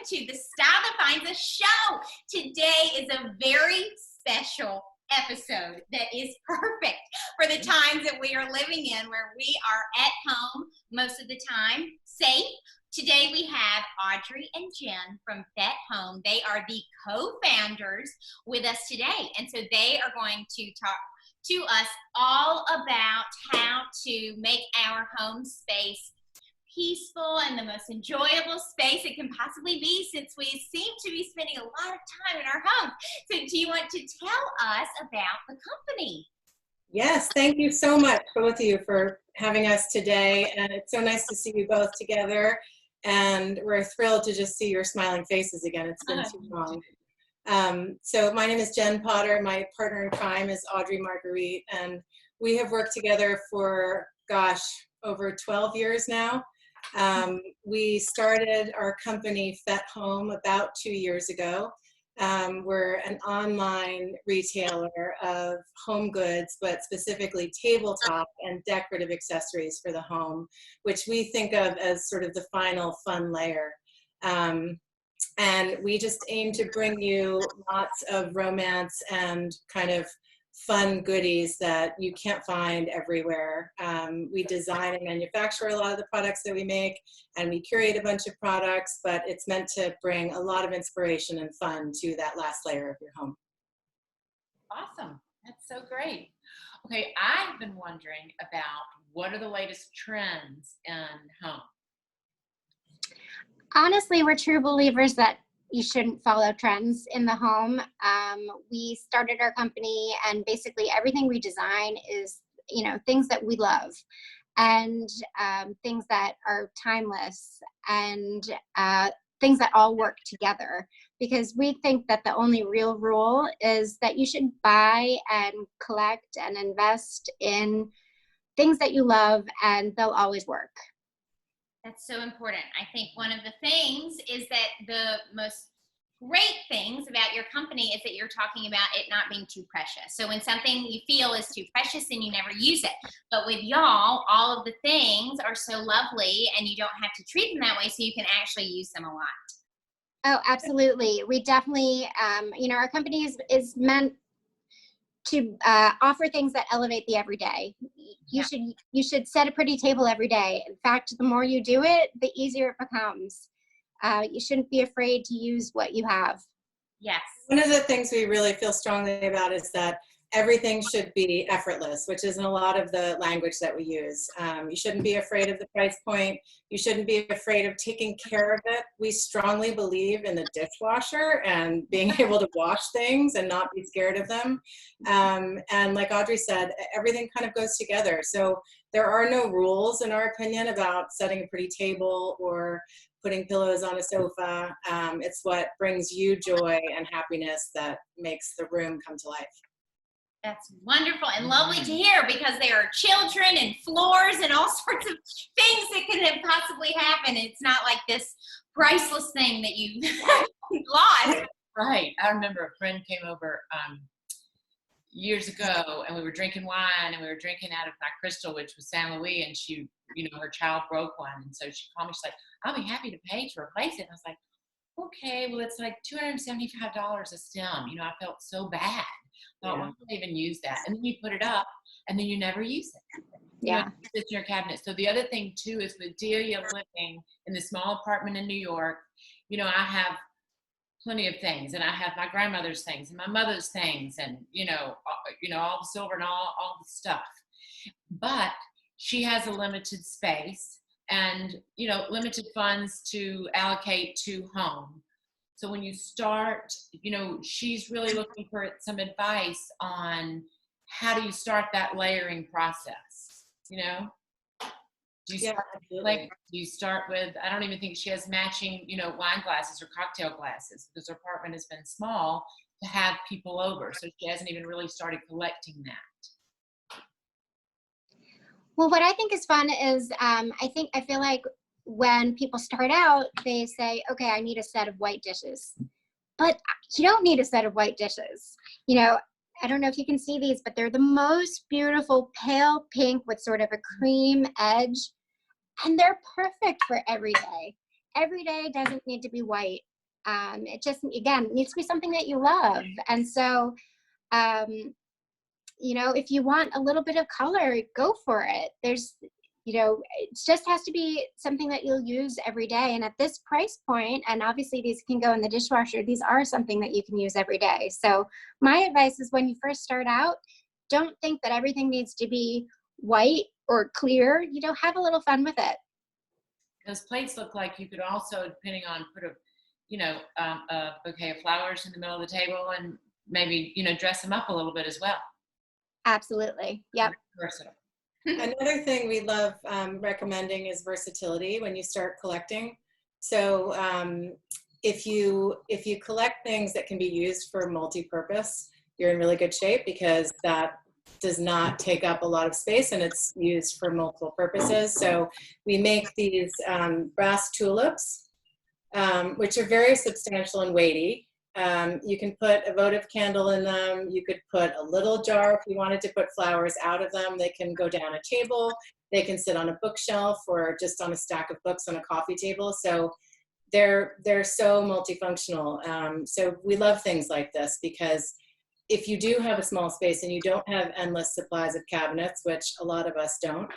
to the Style That Finds Us show. Today is a very special episode that is perfect for the times that we are living in, where we are at home most of the time, safe. Today we have Audrey and Jen from Fete Home. They are the co-founders with us today, and so they are going to talk to us all about how to make our home space peaceful and the most enjoyable space it can possibly be, since we seem to be spending a lot of time in our homes. So do you want to tell us about the company? Yes, thank you so much, both of you, for having us today. And it's so nice to see you both together. And we're thrilled to just see your smiling faces again. It's been too long. So my name is Jen Potter. My partner in crime is Audrey Marguerite. And we have worked together for, gosh, over 12 years now. We started our company Fete Home about 2 years ago. We're an online retailer of home goods, but specifically tabletop and decorative accessories for the home, which we think of as sort of the final fun layer. And we just aim to bring you lots of romance and kind of fun goodies that you can't find everywhere. We design and manufacture a lot of the products that we make, and we curate a bunch of products, but it's meant to bring a lot of inspiration and fun to that last layer of your home. Awesome. That's so great. Okay, I've been wondering about what are the latest trends in home? Honestly, we're true believers that you shouldn't follow trends in the home. We started our company, and basically everything we design is, things that we love, and things that are timeless, and things that all work together. Because we think that the only real rule is that you should buy and collect and invest in things that you love, and they'll always work. That's so important. I think one of the things is that the most great things about your company is that you're talking about it not being too precious. So when something you feel is too precious, then you never use it. But with y'all, all of the things are so lovely, and you don't have to treat them that way, so you can actually use them a lot. Oh, absolutely. We definitely, our company is meant to offer things that elevate the everyday. You should set a pretty table every day. In fact, the more you do it, the easier it becomes. You shouldn't be afraid to use what you have. Yes. One of the things we really feel strongly about is that everything should be effortless, which isn't a lot of the language that we use. You shouldn't be afraid of the price point. You shouldn't be afraid of taking care of it. We strongly believe in the dishwasher and being able to wash things and not be scared of them. And like Audrey said, everything kind of goes together. So there are no rules, in our opinion, about setting a pretty table or putting pillows on a sofa. It's what brings you joy and happiness that makes the room come to life. That's wonderful and lovely to hear, because there are children and floors and all sorts of things that could have possibly happened. It's not like this priceless thing that you lost. Right. I remember a friend came over years ago, and we were drinking wine, and we were drinking out of my crystal, which was San Luis, and she, her child broke one. And so she called me, she's like, I'll be happy to pay to replace it. And I was like, okay, well, it's like $275 a stem. I felt so bad. I thought, why don't I even use that? And then you put it up, and then you never use it. Yeah. It sits in your cabinet. So the other thing, too, is with Delia living in the small apartment in New York, I have plenty of things, and I have my grandmother's things and my mother's things, and, all the silver and all the stuff. But she has a limited space and, limited funds to allocate to home. So when you start, she's really looking for some advice on how do you start that layering process, Do you start with, I don't even think she has matching, wine glasses or cocktail glasses, because her apartment has been small to have people over. So she hasn't even really started collecting that. Well, what I think is fun is I feel like when people start out, they say, okay, I need a set of white dishes. But you don't need a set of white dishes. I don't know if you can see these, but they're the most beautiful pale pink with sort of a cream edge. And they're perfect for every day. Every day doesn't need to be white. It just, again, needs to be something that you love. And so, you know, if you want a little bit of color, go for it. There's, you know, it just has to be something that you'll use every day. And at this price point, and obviously these can go in the dishwasher, these are something that you can use every day. So my advice is when you first start out, don't think that everything needs to be white or clear. You know, have a little fun with it. Those plates look like you could also, depending on, put a, you know, a bouquet of flowers in the middle of the table and maybe, you know, dress them up a little bit as well. Absolutely. Yep. Versatile. Another thing we love recommending is versatility when you start collecting. So if you collect things that can be used for multi-purpose, you're in really good shape, because that does not take up a lot of space and it's used for multiple purposes. So we make these brass tulips, which are very substantial and weighty. You can put a votive candle in them. You could put a little jar if you wanted to put flowers out of them. They can go down a table. They can sit on a bookshelf or just on a stack of books on a coffee table. So they're so multifunctional. So we love things like this, because if you do have a small space and you don't have endless supplies of cabinets, which a lot of us don't,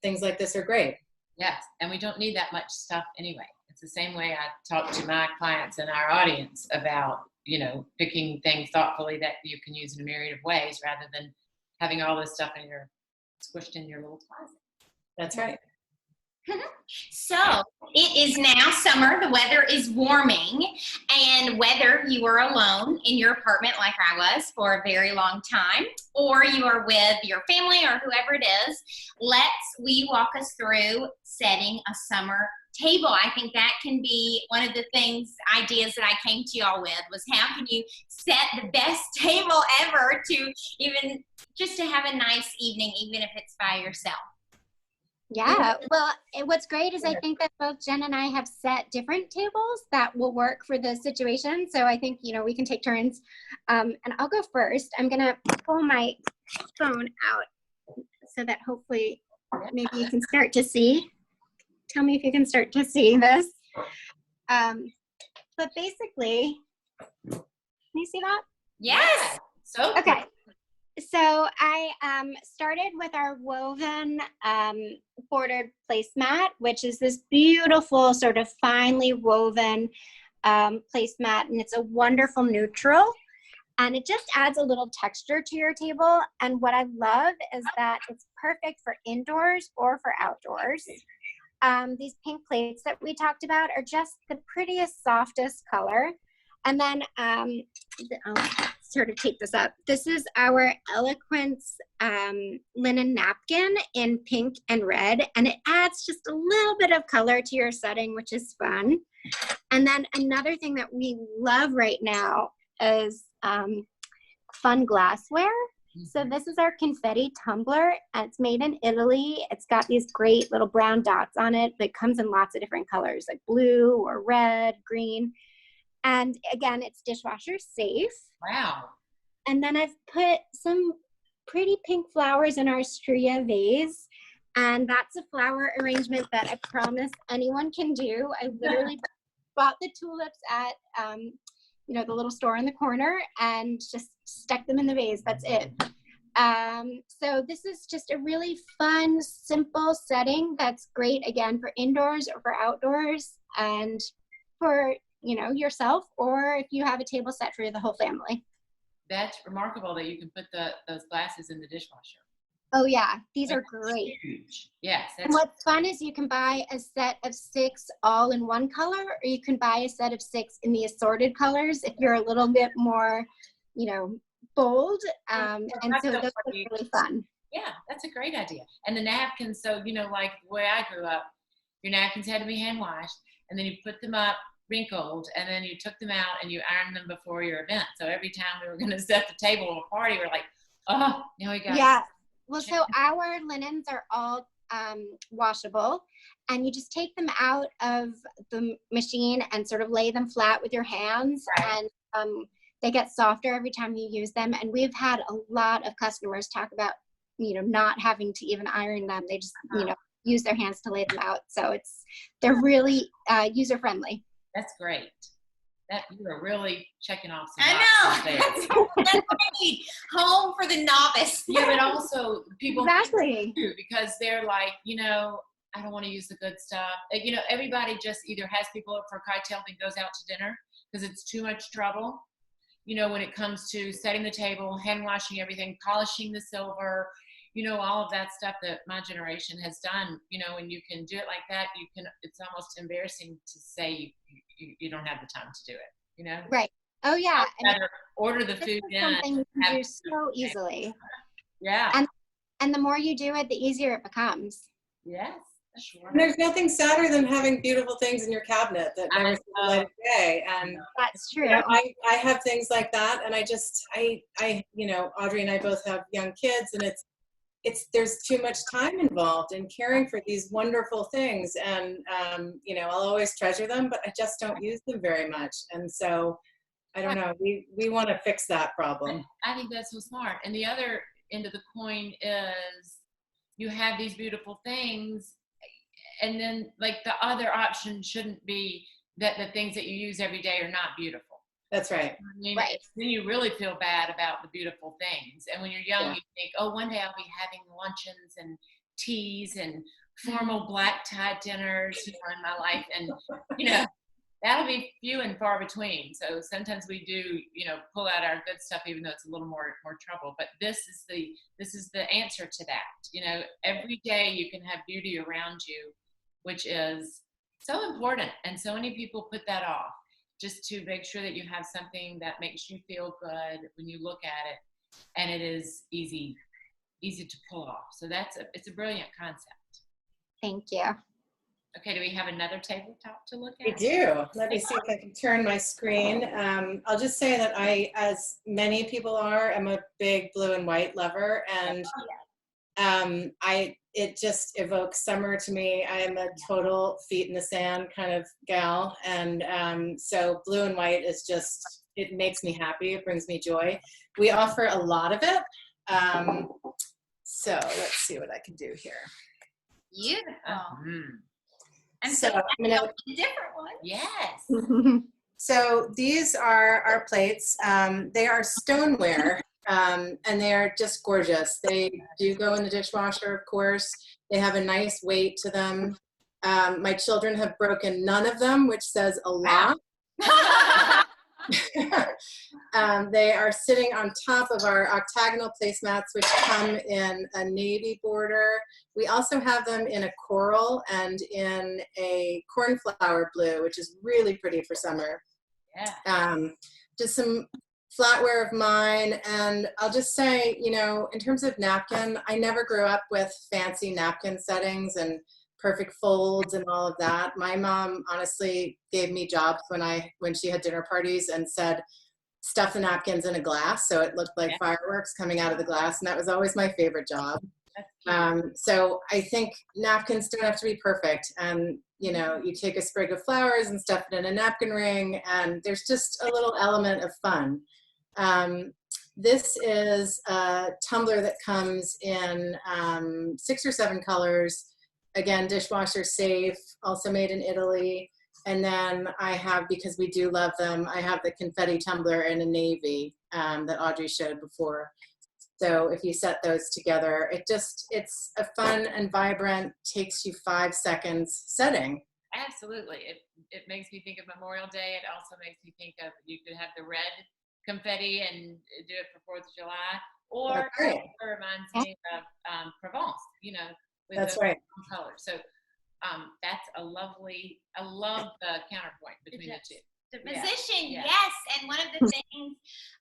things like this are great. Yes, and we don't need that much stuff anyway. It's the same way I talk to my clients and our audience about, you know, picking things thoughtfully that you can use in a myriad of ways, rather than having all this stuff squished in your little closet. That's right. So it is now summer, the weather is warming, and whether you are alone in your apartment like I was for a very long time, or you are with your family or whoever it is, we walk us through setting a summer table. I think that can be one of the ideas that I came to y'all with, was how can you set the best table ever just to have a nice evening, even if it's by yourself. Yeah, well, what's great is I think that both Jen and I have set different tables that will work for the situation. So I think, you know, we can take turns. And I'll go first. I'm going to pull my phone out so that hopefully maybe you can start to see. Tell me if you can start to see this. But basically, can you see that? Yes. So okay. So I started with our woven bordered placemat, which is this beautiful sort of finely woven placemat, and it's a wonderful neutral, and it just adds a little texture to your table. And what I love is that it's perfect for indoors or for outdoors. These pink plates that we talked about are just the prettiest, softest color. And then I'll sort of take this up. This is our Eloquence linen napkin in pink and red, and it adds just a little bit of color to your setting, which is fun. And then another thing that we love right now is fun glassware. So this is our confetti tumbler, and it's made in Italy. It's got these great little brown dots on it, but it comes in lots of different colors, like blue or red, green. And again, it's dishwasher safe. wow. And then I've put some pretty pink flowers in our Stria vase. And that's a flower arrangement that I promise anyone can do. I literally bought the tulips at, you know, the little store in the corner and just stuck them in the vase. That's it. So this is just a really fun, simple setting that's great, again, for indoors or for outdoors, and for, you know, yourself, or if you have a table set for the whole family. That's remarkable that you can put those glasses in the dishwasher. Oh yeah, these are great. Huge. Yes. And what's fun is you can buy a set of 6 all in one color, or you can buy a set of 6 in the assorted colors if you're a little bit more, you know, bold. And so those are really fun. Yeah, that's a great idea. And the napkins, so, you know, like the way I grew up, your napkins had to be hand washed, and then you put them up wrinkled, and then you took them out and you ironed them before your event. So every time we were going to set the table of a party, we're like, oh, now we got yeah. Well, so our linens are all washable, and you just take them out of the machine and sort of lay them flat with your hands, right. And they get softer every time you use them. And we've had a lot of customers talk about, you know, not having to even iron them. They just, you know, use their hands to lay them out. So they're really user friendly. That's great. That you are really checking off some I boxes know. That's what I need. Home for the novice. there. Yeah, but also people Exactly. too, because they're like, I don't want to use the good stuff. Everybody just either has people up for a cocktail and goes out to dinner because it's too much trouble. When it comes to setting the table, hand washing everything, polishing the silver, all of that stuff that my generation has done, when you can do it like that, it's almost embarrassing to say you don't have the time to do it, Right. Oh yeah. Better order the food in. Something you can do so easily. Yeah. And the more you do it, the easier it becomes. Yes. Sure. And there's nothing sadder than having beautiful things in your cabinet that never see the light of day. And That's true. I have things like that, and Audrey and I both have young kids, and there's too much time involved in caring for these wonderful things, and I'll always treasure them, but I just don't use them very much. And so I don't know, we want to fix that problem. I think that's so smart. And the other end of the coin is you have these beautiful things, and then like the other option shouldn't be that the things that you use every day are not beautiful. That's right. Right. Then you really feel bad about the beautiful things. And when you're young, you think, oh, one day I'll be having luncheons and teas and formal black tie dinners in my life. And, that'll be few and far between. So sometimes we do, pull out our good stuff, even though it's a little more trouble. But this is the answer to that. Every day you can have beauty around you, which is so important. And so many people put that off, just to make sure that you have something that makes you feel good when you look at it, and it is easy to pull off. So it's a brilliant concept. Thank you. Okay, do we have another tabletop to look at? We do. Let me see if I can turn my screen. I'll just say that I, as many people are, am a big blue and white lover, and it just evokes summer to me. I am a total feet in the sand kind of gal, and so blue and white is just, it makes me happy. It brings me joy. We offer a lot of it. So let's see what I can do here. Beautiful. I'm So so I'm gonna, a different one. Yes. So these are our plates. They are stoneware, and they are just gorgeous. They do go in the dishwasher, of course. They have a nice weight to them. My children have broken none of them, which says a lot. They are sitting on top of our octagonal placemats, which come in a navy border. We also have them in a coral and in a cornflower blue, which is really pretty for summer. Yeah. Just some flatware of mine, and I'll just say, in terms of napkin, I never grew up with fancy napkin settings and perfect folds and all of that. My mom honestly gave me jobs when she had dinner parties and said, stuff the napkins in a glass so it looked like fireworks coming out of the glass, and that was always my favorite job. So I think napkins don't have to be perfect, and you take a sprig of flowers and stuff it in a napkin ring, and there's just a little element of fun. This is a tumbler that comes in 6 or 7 colors. Again, dishwasher safe, also made in Italy. And then I have, because we do love them, I have the confetti tumbler in a navy that Audrey showed before. So if you set those together, it's a fun and vibrant, takes you 5 seconds setting. Absolutely. It makes me think of Memorial Day. It also makes me think of, you could have the red confetti and do it for 4th of July, or it reminds me of Provence, with That's the right. color. So that's I love the counterpoint between the two. The position, Yeah. yes. And one of the things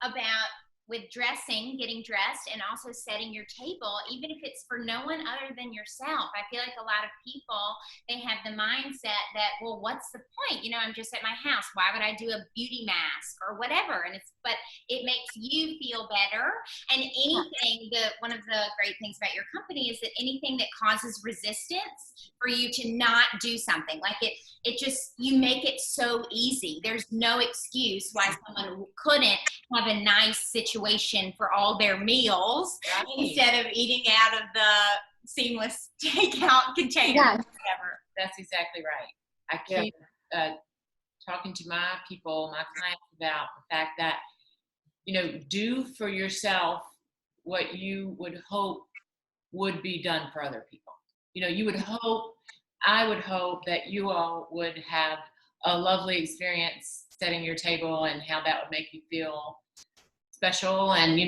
about with getting dressed and also setting your table, even if it's for no one other than yourself. I feel like a lot of people, they have the mindset that, well, what's the point? I'm just at my house. Why would I do a beauty mask or whatever? But it makes you feel better. And anything, one of the great things about your company is that anything that causes resistance for you to not do something, like it just, you make it so easy. There's no excuse why someone couldn't have a nice situation for all their meals instead of eating out of the seamless takeout container or whatever. That's exactly right. I keep talking to my people, my clients, about the fact that, do for yourself what you would hope would be done for other people. I would hope that you all would have a lovely experience setting your table, and how that would make you feel special, and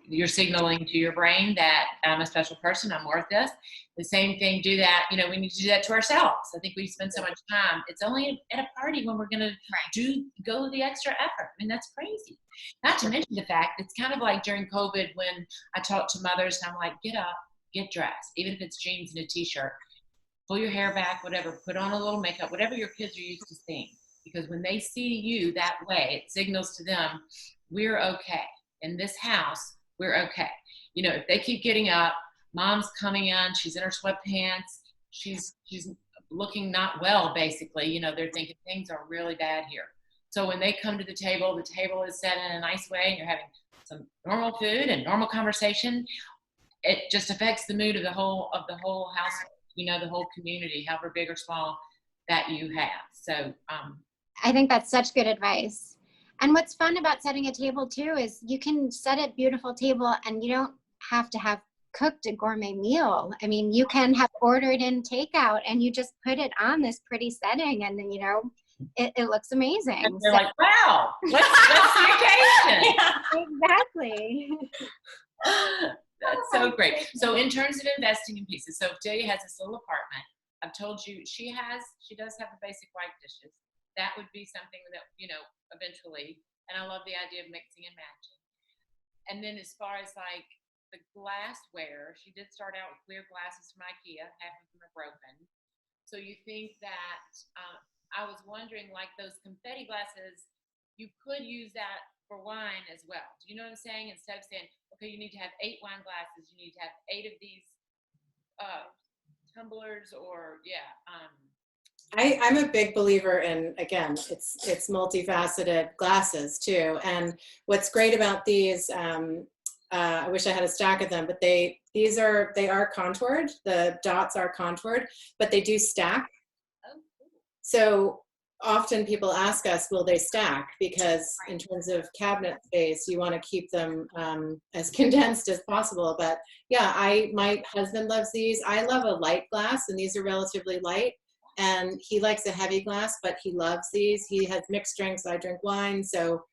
you're signaling to your brain that I'm a special person, I'm worth this. The same thing, do that, we need to do that to ourselves. I think we spend so much time, it's only at a party when we're going to go the extra effort. I mean, that's crazy. Not to mention the fact, it's kind of like during COVID when I talk to mothers and I'm like, get up, get dressed, even if it's jeans and a t-shirt, pull your hair back, whatever, put on a little makeup, whatever your kids are used to seeing. Because when they see you that way, it signals to them, we're okay. In this house, we're okay. If they keep getting up, mom's coming in, she's in her sweatpants, she's looking not well, basically, they're thinking things are really bad here. So when they come to the table is set in a nice way, and you're having some normal food and normal conversation, it just affects the mood of the whole household, the whole community, however big or small that you have. So I think that's such good advice. And what's fun about setting a table too is you can set a beautiful table and you don't have to have cooked a gourmet meal. I mean, you can have ordered in takeout and you just put it on this pretty setting, and then it looks amazing. And they're like, wow, what's the occasion? Exactly. That's so great. So in terms of investing in pieces, so if Delia has this little apartment, I've told you she does have the basic white dishes. That would be something that, eventually, and I love the idea of mixing and matching. And then as far as like the glassware, she did start out with clear glasses from IKEA, half of them are broken. So you think that, I was wondering, like those confetti glasses, you could use that for wine as well. Do you know what I'm saying? Instead of saying, okay, you need to have 8 wine glasses, you need to have 8 of these tumblers, or I'm a big believer in, again, it's multifaceted glasses too. And what's great about these, I wish I had a stack of them, but they are contoured. The dots are contoured, but they do stack. Oh, cool. So often people ask us, will they stack? Because in terms of cabinet space, you want to keep them as condensed as possible. But yeah, my husband loves these. I love a light glass, and these are relatively light. And he likes a heavy glass, but he loves these. He has mixed drinks. I drink wine, so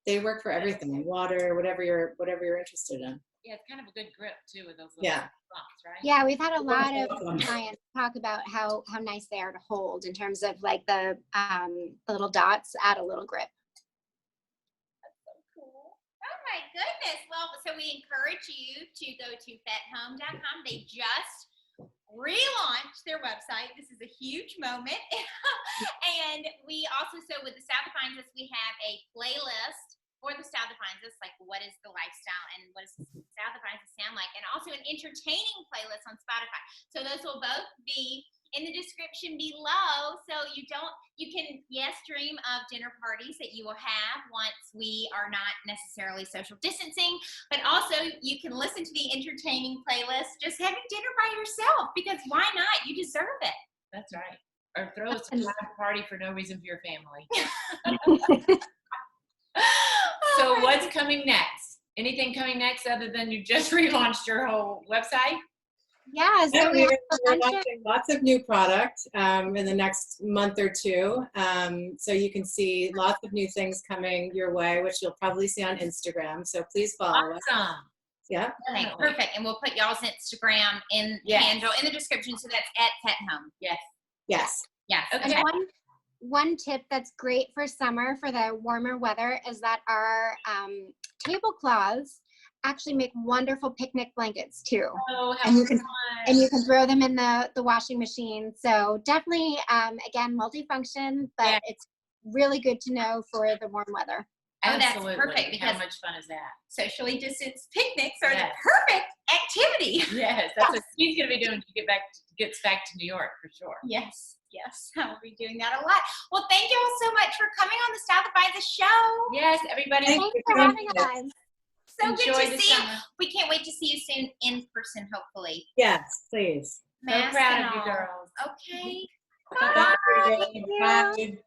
they work for everything. Water, whatever you're interested in. Yeah, it's kind of a good grip too with those little bumps, right? Yeah, we've had a lot of clients talk about how nice they are to hold in terms of like the little dots add a little grip. That's so cool. Oh my goodness. Well, so we encourage you to go to fetehome.com. They just relaunched their website. This is a huge moment. And we also, so with the Style That Binds Us, we have a playlist for the Style That Binds Us, like what is the lifestyle and what does the Style That Binds Us sound like, and also an entertaining playlist on Spotify. So those will both be in the description below. So you can, yes, dream of dinner parties that you will have once we are not necessarily social distancing, but also you can listen to the entertaining playlist just having dinner by yourself, because why not? You deserve it. That's right. Or throw a surprise party for no reason for your family. So what's coming next? Anything coming next other than you just relaunched your whole website? Yeah, so we're launching lots of new product in the next month or two. So you can see lots of new things coming your way, which you'll probably see on Instagram. So please follow us. Awesome. Yeah. Okay, perfect. And we'll put y'all's Instagram handle in the description. So that's at Fete Home. Yes. Yes. Yes. And Okay. one tip that's great for summer for the warmer weather is that our tablecloths actually make wonderful picnic blankets too. Oh, And you can throw them in the washing machine. So definitely, again, multifunction, but it's really good to know for the warm weather. Oh, that's Absolutely. perfect, because how much fun is that? Socially distanced picnics are the perfect activity. Yes, that's what he's going to be doing when he gets back to New York for sure. Yes, I'll be doing that a lot. Well, thank you all so much for coming on the Style That Binds Us show. Yes, everybody. Thanks for having us. So Enjoy good to the see you. summer. We can't wait to see you soon in person, hopefully. Yes, please. So Mask proud and of you all. girls. Okay. Bye. Thank you. Bye.